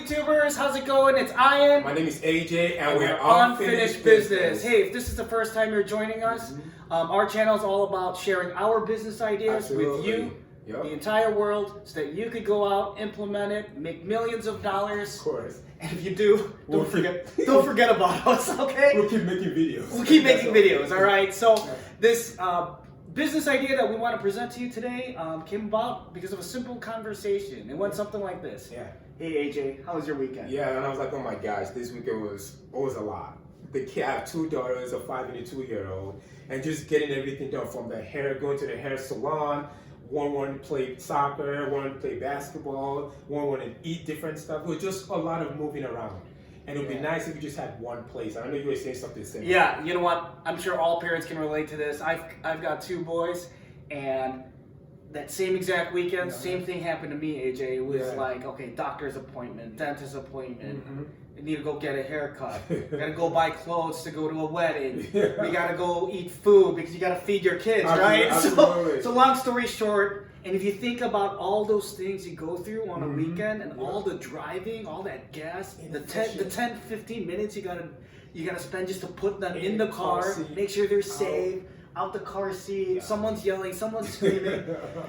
YouTubers? How's it going? It's Ian. My name is AJ, and we're Unfinished Business. Hey, if this is the first time you're joining us, our channel is all about sharing our business ideas with you, the entire world, so that you could go out, implement it, make millions of dollars. Of course. And if you do, don't forget about us, okay? We'll keep making videos. We'll keep making videos, all right? So this business idea that we want to present to you today came about because of a simple conversation. It went something like this. Yeah. Hey AJ, how was your weekend? Yeah, and I was like, oh my gosh, this weekend was a lot. The kid, I have 2 daughters, a 5 and a 2-year-old, and just getting everything done from the hair, going to the hair salon. One wanted to play soccer, one wanted to play basketball, one wanted to eat different stuff. It was just a lot of moving around. And it would be nice if you just had one place. I know you were saying something similar. Yeah, you know what? I'm sure all parents can relate to this. I've got 2 boys, and that same exact weekend, same thing happened to me, AJ. It was like, okay, doctor's appointment, dentist appointment. I need to go get a haircut. Gotta go buy clothes to go to a wedding. We gotta go eat food because you gotta feed your kids, right? So long story short, and if you think about all those things you go through on a weekend and all the driving, all that gas, the 10, 15 minutes you gotta spend just to put them in the car, make sure they're safe, out the car seat, someone's yelling, someone's screaming.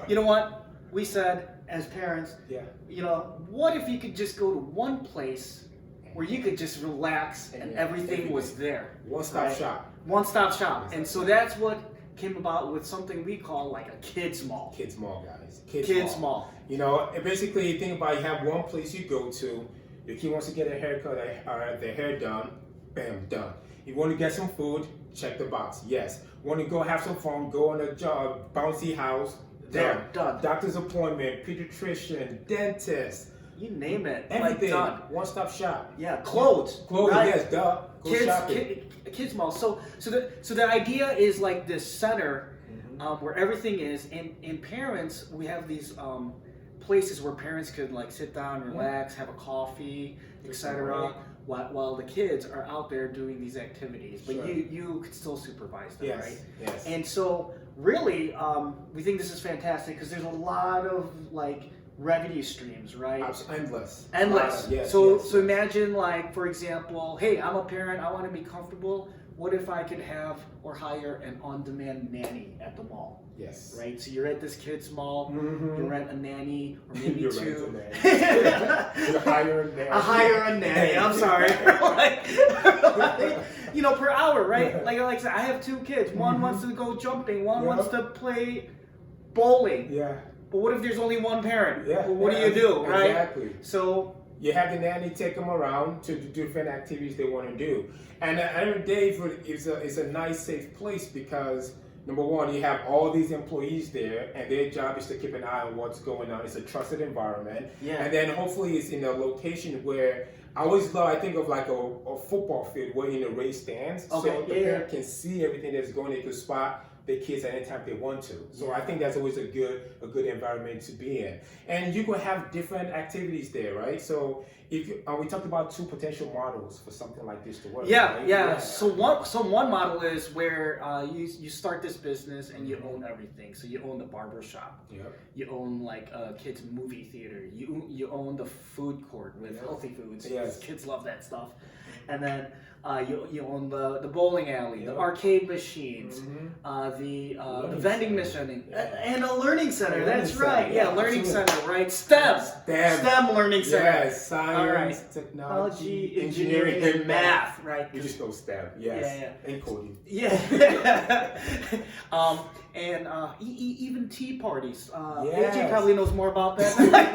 You know what? We said as parents, you know, what if you could just go to one place where you could just relax and everything was there. One-stop shop. One-stop shop. And so that's what came about with something we call like a kids mall. Kids mall, guys. Kids mall. You know, and basically you think about it, you have one place you go to, your kid wants to get a haircut or their hair done, bam, done. You want to get some food, check the box, yes. Want to go have some fun, go on a job, bouncy house, done. Doctor's appointment, pediatrician, dentist. You name it. Everything. Like, done. One-stop shop. Yeah, clothes. Right? Yes, duh. Go Kids mall. So the idea is like this center where everything is, and parents, we have these places where parents could like sit down, relax, have a coffee, etc. While the kids are out there doing these activities, but you could still supervise them, right? Yes. And so really, we think this is fantastic because there's a lot of like revenue streams, right? Endless. Yes. So imagine like, for example, hey, I'm a parent, I want to be comfortable. What if I could have or hire an on-demand nanny at the mall? Yes. Right? So you're at this kid's mall, you rent a nanny, or maybe you 2. You hire a nanny. I hire a nanny, I'm sorry. You know, per hour, right? Like I said, I have 2 kids. One wants to go jumping, one wants to play bowling. Yeah. But what if there's only one parent? Yeah. Well, what do you do, right? Exactly. So you have the nanny take them around to the different activities they want to do, and at the end of the day, it's a nice, safe place because number one, you have all these employees there, and their job is to keep an eye on what's going on. It's a trusted environment, and then hopefully it's in a location where I think of like a football field where in a raised stands, so the parent can see everything that's going. They can spot their kids at any time they want to. So I think that's always a good environment to be in. And you can have different activities there, right? So if we talked about 2 potential models for something like this to work. Yeah. So one model is where you start this business and you own everything. So you own the barber shop. Yep. You own like a kids movie theater. You own the food court with healthy foods. Yes. Kids love that stuff. And then you own the bowling alley, the arcade machines, the vending machine, and a learning center. That's right. Yeah, learning center, right? STEM learning center. Yes, science, technology, engineering, and math. Right. You just know STEM. Yes. Yeah. And coding. Yeah. And even tea parties. AJ probably knows more about that than I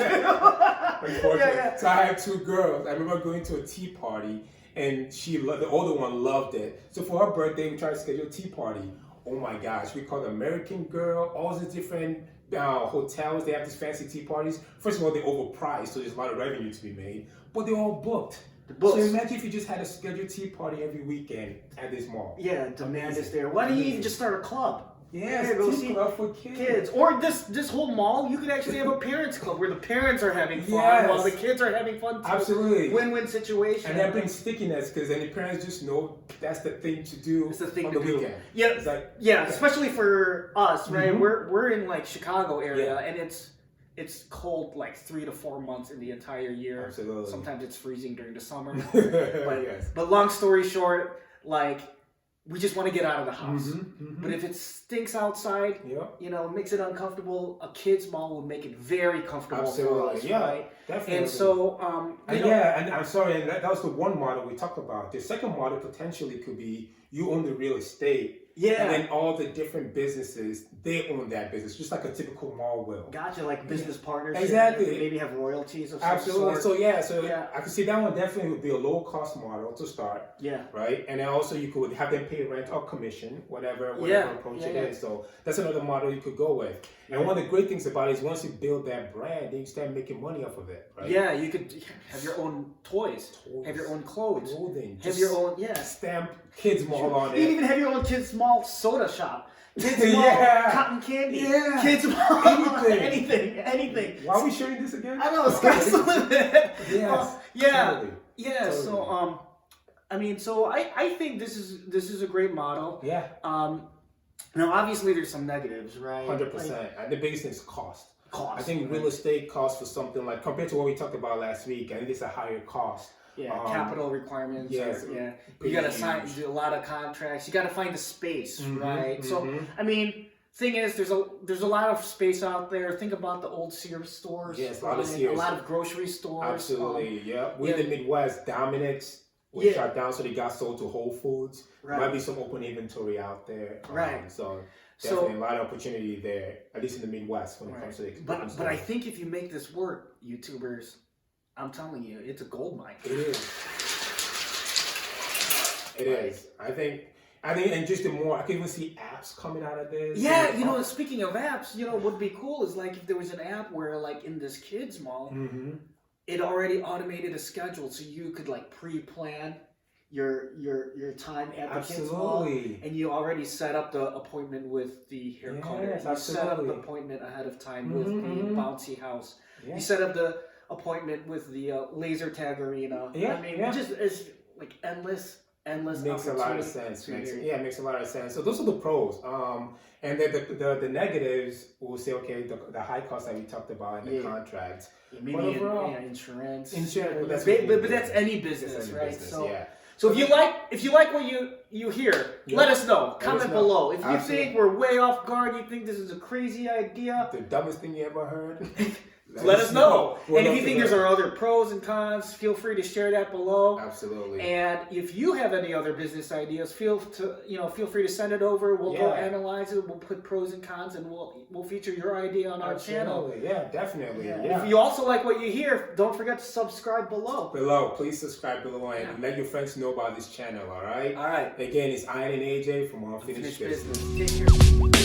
do. So I have 2 girls. I remember going to a tea party, and the older one loved it. So for her birthday, we tried to schedule a tea party. Oh my gosh, we called American Girl, all the different hotels. They have these fancy tea parties. First of all, they're overpriced, so there's a lot of revenue to be made, but they're all booked. So imagine if you just had a scheduled tea party every weekend at this mall. Yeah, demand is there. Why don't you even just start a club? Yeah, go see club for kids. Or this whole mall, you could actually have a parents club where the parents are having fun while the kids are having fun too. Absolutely. Win-win situation. And that brings stickiness because then the parents just know that's the thing to do on the weekend. Yeah, especially for us, right? We're in like Chicago area and it's cold like 3 to 4 months in the entire year. Absolutely. Sometimes it's freezing during the summer. Yes. But long story short, like we just want to get out of the house. But if it stinks outside, you know, it makes it uncomfortable. A kids mall will make it very comfortable for us, right? Definitely. And so, and I'm sorry, and that was the one model we talked about. The second model potentially could be you own the real estate. Yeah. And then all the different businesses, they own that business, just like a typical mall will. Gotcha, like business partnership. Exactly. They maybe have royalties of some Absolutely. sort. So I could see that one definitely would be a low cost model to start. Yeah. Right? And then also you could have them pay rent or commission, whatever approach it is. So that's another model you could go with. And one of the great things about it is once you build that brand, then you start making money off of it. Right? Yeah, you could have your own toys. Have your own clothes. Clothing. Have your own, stamp kids mall on it. You even have your own kids mall soda shop. Kids mall cotton candy. Yeah. Kids mall anything. Why are we sharing this again? I know, sky's the limit. Yes. Yeah. So I mean, so I think this is a great model. Yeah. Now obviously there's some negatives, right? 100%. And the biggest thing is cost. I think real estate costs for something like, compared to what we talked about last week, I think it's a higher cost. Yeah, capital requirements. Yes. You got to sign a lot of contracts. You got to find the space, right? So, I mean, thing is, there's a lot of space out there. Think about the old Sears stores. Yes, a lot of Sears. A lot of grocery stores. Absolutely, we're in the Midwest. Dominic's was shut down, so they got sold to Whole Foods. Right. Might be some open inventory out there. Right. So definitely a lot of opportunity there, at least in the Midwest when it comes to the But I think if you make this work, YouTubers, I'm telling you, it's a gold mine. It is. It is. I think, and just the more, I can even see apps coming out of this. Yeah, you know, speaking of apps, you know, what would be cool is like if there was an app where, like, in this kids mall, it already automated a schedule, so you could like pre-plan your time at the kids mall, and you already set up the appointment with the hair cutter. You set up the appointment ahead of time with the bouncy house. You set up the appointment with the laser tag arena. I mean, just it's like endless. Makes a lot of sense. Makes a lot of sense. So those are the pros. And then the negatives, we'll say, okay, the high cost that we talked about in the contracts. Maybe insurance. But that's any business, right? So if you like what you hear, let us know. Comment below. If you think we're way off guard, you think this is a crazy idea, the dumbest thing you ever heard, let us know. And if you think there's other pros and cons, feel free to share that below. Absolutely. And if you have any other business ideas, feel free to send it over. We'll go analyze it. We'll put pros and cons, and we'll feature your idea on our channel. Yeah, definitely. If you also like what you hear, don't forget to subscribe below. Please subscribe below and let your friends know about this channel. All right. All right. Again, it's Ian and AJ from Unfinished Business. Take care.